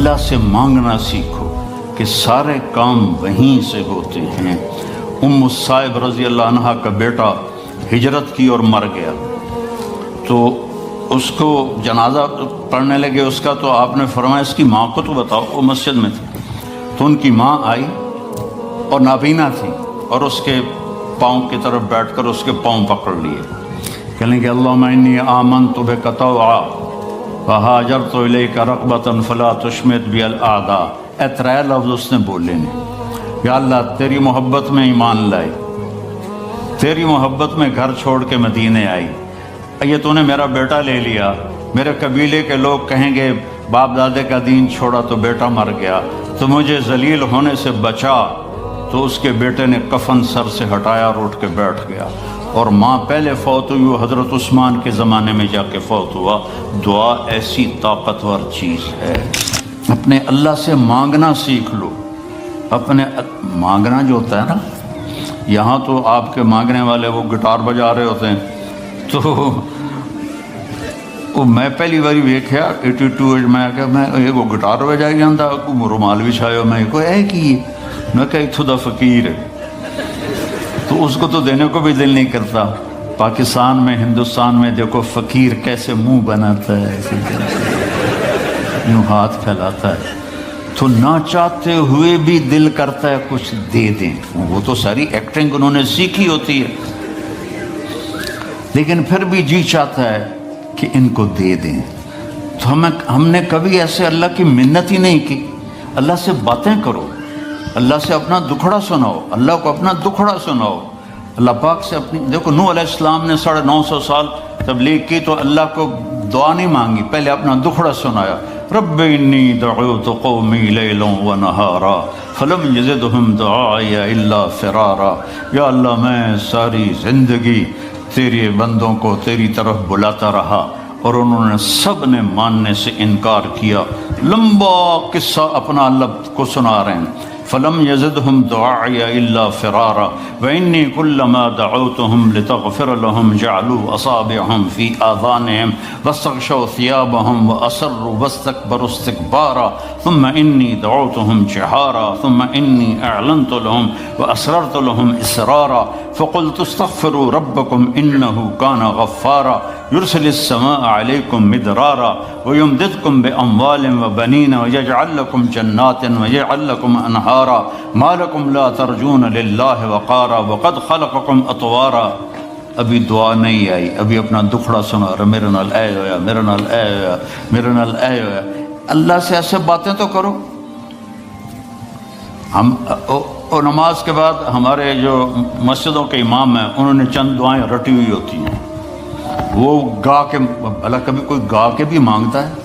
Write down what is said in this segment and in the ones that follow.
اللہ سے مانگنا سیکھو کہ سارے کام وہیں سے ہوتے ہیں۔ صائب رضی اللہ عنہ کا بیٹا ہجرت کی اور مر گیا، تو اس کو جنازہ پڑھنے لگے اس کا، تو آپ نے فرمایا اس کی ماں کو تو بتاؤ، وہ مسجد میں تھی، تو ان کی ماں آئی اور نابینا تھی، اور اس کے پاؤں کی طرف بیٹھ کر اس کے پاؤں پکڑ لیے، کہنے کہ اللہم انی آمنت بک طوعا وہاجرت الیک رغبۃ فلا تشمت بی الاعداء۔ اے ترے لفظ اس نے بولے نے، یا اللہ تیری محبت میں ایمان لائی، تیری محبت میں گھر چھوڑ کے مدینے آئی، یہ تو نے میرا بیٹا لے لیا، میرے قبیلے کے لوگ کہیں گے باپ دادے کا دین چھوڑا تو بیٹا مر گیا، تو مجھے ذلیل ہونے سے بچا۔ تو اس کے بیٹے نے کفن سر سے ہٹایا اور اٹھ کے بیٹھ گیا، اور ماں پہلے فوت ہوئی، وہ حضرت عثمان کے زمانے میں جا کے فوت ہوا۔ دعا ایسی طاقتور چیز ہے، اپنے اللہ سے مانگنا سیکھ لو۔ اپنے مانگنا جو ہوتا ہے نا، یہاں تو آپ کے مانگنے والے وہ گٹار بجا رہے ہوتے ہیں، تو وہ میں پہلی باری ویکھیا 82 میں کہ میں وہ گٹار بجائی جاتا، رومال بھی چھایا، میں کوئی ہے کہ میں کہ اتھو دا فقیر ہے، تو اس کو تو دینے کو بھی دل نہیں کرتا۔ پاکستان میں، ہندوستان میں دیکھو فقیر کیسے منہ بناتا ہے، ایسے یوں ہاتھ پھیلاتا ہے، تو نہ چاہتے ہوئے بھی دل کرتا ہے کچھ دے دیں۔ وہ تو ساری ایکٹنگ انہوں نے سیکھی ہوتی ہے، لیکن پھر بھی جی چاہتا ہے کہ ان کو دے دیں۔ تو ہم نے کبھی ایسے اللہ کی منت ہی نہیں کی۔ اللہ سے باتیں کرو، اللہ سے اپنا دکھڑا سناؤ، اللہ کو اپنا دکھڑا سناؤ، اللہ پاک سے اپنی۔ دیکھو نوح علیہ السلام نے 950 سال تبلیغ کی تو اللہ کو دعا نہیں مانگی، پہلے اپنا دکھڑا سنایا۔ رب انی دعوت قومی لیلا ونہارا فلم یزدہم دعائی الا فرارا۔ یا اللہ میں ساری زندگی تیرے بندوں کو تیری طرف بلاتا رہا اور انہوں نے سب نے ماننے سے انکار کیا۔ لمبا قصہ اپنا اللہ کو سنا رہے ہیں۔ فلم یزدہم دعائی الا فرارا وانی کلما دعوتہم لتغفر لہم جعلوا اصابعہم فی آذانہم واستغشوا ثیابہم واسروا واستکبروا استکبارا ثم انی دعوتہم جہارا ثم انی اعلنت لہم واسررت لہم اسرارا فقلت استغفروا ربکم انہ کان غفارا یرسل السماء علیکم مدرارا ویمددکم باموال وبنین ویجعل لکم جنات ویجعل لکم انہارا ما لکم لا ترجون للہ وقارا وقد خلقکم اطوارا۔ ابھی دعا نہیں آئی، ابھی اپنا دکھڑا سنا رہا، میرے نال اے ہویا، میرے نال اے ہویا، میرے نال اے ہویا۔ اللہ سے ایسے باتیں تو کرو۔ ہم نماز کے بعد ہمارے جو مسجدوں کے امام ہیں انہوں نے چند دعائیں رٹی ہوئی ہوتی ہیں، وہ گا کے، بھلا کبھی کوئی گا کے بھی مانگتا ہے؟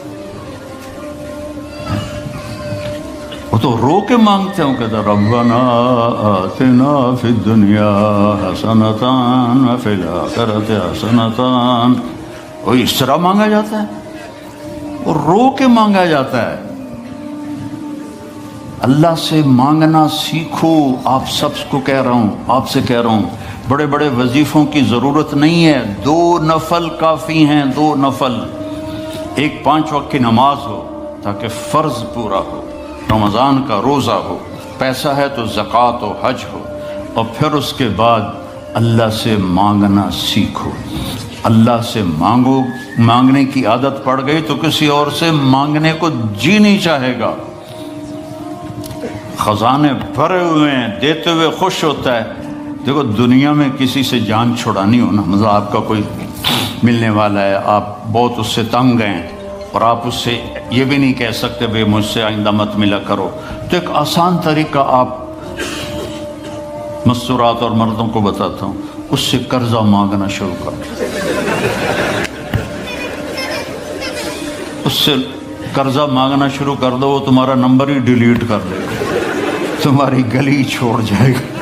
وہ تو رو کے مانگتے ہیں، کہتا ربنا آتنا فی الدنیا حسنۃ وفی الآخرۃ حسنۃ۔ وہ اس طرح مانگا جاتا ہے، وہ رو کے مانگا جاتا ہے۔ اللہ سے مانگنا سیکھو۔ آپ سب کو کہہ رہا ہوں، آپ سے کہہ رہا ہوں، بڑے بڑے وظیفوں کی ضرورت نہیں ہے، 2 نفل کافی ہیں، 2 نفل۔ ایک 5 وقت کی نماز ہو تاکہ فرض پورا ہو، رمضان کا روزہ ہو، پیسہ ہے تو زکوٰۃ و حج ہو، اور پھر اس کے بعد اللہ سے مانگنا سیکھو۔ اللہ سے مانگو، مانگنے کی عادت پڑ گئی تو کسی اور سے مانگنے کو جی نہیں چاہے گا۔ خزانے بھرے ہوئے ہیں، دیتے ہوئے خوش ہوتا ہے۔ دیکھو دنیا میں کسی سے جان چھڑانی ہو نا، مطلب آپ کا کوئی ملنے والا ہے، آپ بہت اس سے تنگ ہیں اور آپ اس سے یہ بھی نہیں کہہ سکتے بھئی مجھ سے آئندہ مت ملا کرو، تو ایک آسان طریقہ آپ مستورات اور مردوں کو بتاتا ہوں، اس سے قرضہ مانگنا شروع کر، اس سے قرضہ مانگنا شروع کر دو، وہ تمہارا نمبر ہی ڈیلیٹ کر دے گا، تمہاری گلی چھوڑ جائے گا۔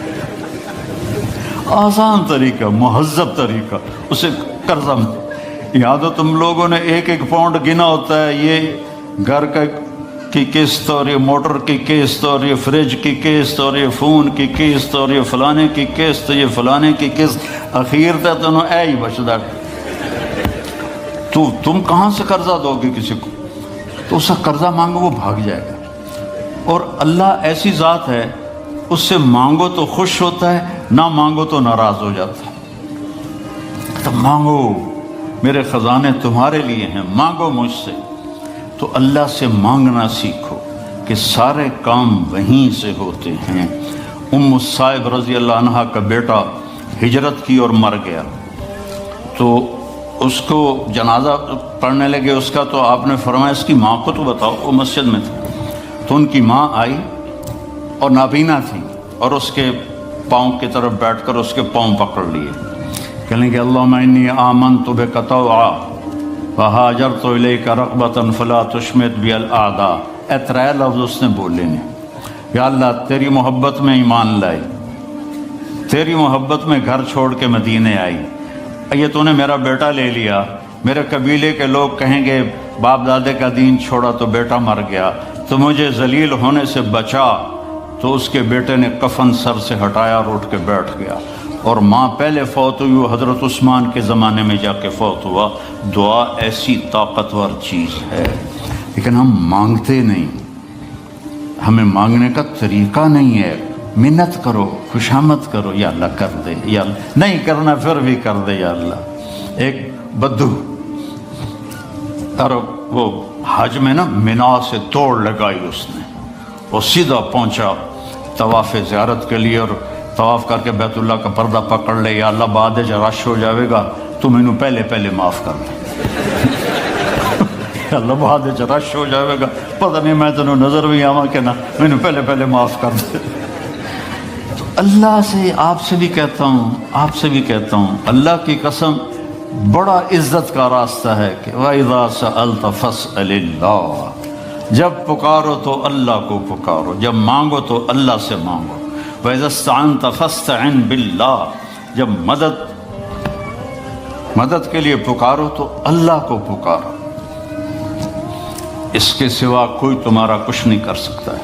آسان طریقہ، مہذب طریقہ، اسے قرضہ۔ یہاں تو تم لوگوں نے 1-1 پاؤنڈ گنا ہوتا ہے، یہ گھر کی قسط اور یہ موٹر کی قسط اور یہ فریج کی قسط اور یہ فون کی قسط اور یہ فلانے کی قسط، یہ فلانے کی قسط، اخیر تک تو اے ہی بچدا۔ تم کہاں سے قرضہ دو گے کسی کو؟ تو اس کا قرضہ مانگو وہ بھاگ جائے گا. اور اللہ ایسی ذات ہے اس سے مانگو تو خوش ہوتا ہے، نہ مانگو تو ناراض ہو جاتا ہے. تو مانگو، میرے خزانے تمہارے لیے ہیں، مانگو مجھ سے. تو اللہ سے مانگنا سیکھو کہ سارے کام وہیں سے ہوتے ہیں. ام صائب رضی اللہ عنہ کا بیٹا ہجرت کی اور مر گیا، تو اس کو جنازہ پڑھنے لگے اس کا، تو آپ نے فرمایا اس کی ماں کو تو بتاؤ. وہ مسجد میں تھی تو ان کی ماں آئی اور نابینا تھی، اور اس کے پاؤں کی طرف بیٹھ کر اس کے پاؤں پکڑ لیے. کہنے کہ اللہم انی آمنت بک طوعا وہاجرت الیک رغبۃ فلا تشمت بی الاعداء. اے ترے لفظ اس نے بولے نے، یا اللہ تیری محبت میں ایمان لائی، تیری محبت میں گھر چھوڑ کے مدینے آئی. یہ تو نے میرا بیٹا لے لیا، میرے قبیلے کے لوگ کہیں گے باپ دادے کا دین چھوڑا تو بیٹا مر گیا، تو مجھے ذلیل ہونے سے بچا. تو اس کے بیٹے نے کفن سر سے ہٹایا اور اٹھ کے بیٹھ گیا. اور ماں پہلے فوت ہوئی، وہ حضرت عثمان کے زمانے میں جا کے فوت ہوا. دعا ایسی طاقتور چیز ہے، لیکن ہم مانگتے نہیں، ہمیں مانگنے کا طریقہ نہیں ہے. منت کرو، خوشامد کرو، یا اللہ کر دے، یا اللہ نہیں کرنا پھر بھی کر دے یا اللہ. ایک بدو اور وہ حج میں نا منا سے دوڑ لگائی اس نے، وہ سیدھا پہنچا طواف زیارت کے لیے، اور طواف کر کے بیت اللہ کا پردہ پکڑ لے، یا اللہ بعد رش ہو جاوے گا تو مینوں پہلے معاف کر دے. اللہ بعد رش ہو جاوے گا، پتہ نہیں میں تینوں نظر بھی آواں کہ نہ، مینوں پہلے معاف کر دے. تو اللہ سے، آپ سے بھی کہتا ہوں، اللہ کی قسم بڑا عزت کا راستہ ہے کہ وَإِذَا سَأَلْتَ فَاسْأَلِ اللَّهَ. جب پکارو تو اللہ کو پکارو، جب مانگو تو اللہ سے مانگو. وَإِذَا اسْتَعَنْتَ فَاسْتَعِنْ بِاللَّهِ. جب مدد کے لیے پکارو تو اللہ کو پکارو، اس کے سوا کوئی تمہارا کچھ نہیں کر سکتا ہے.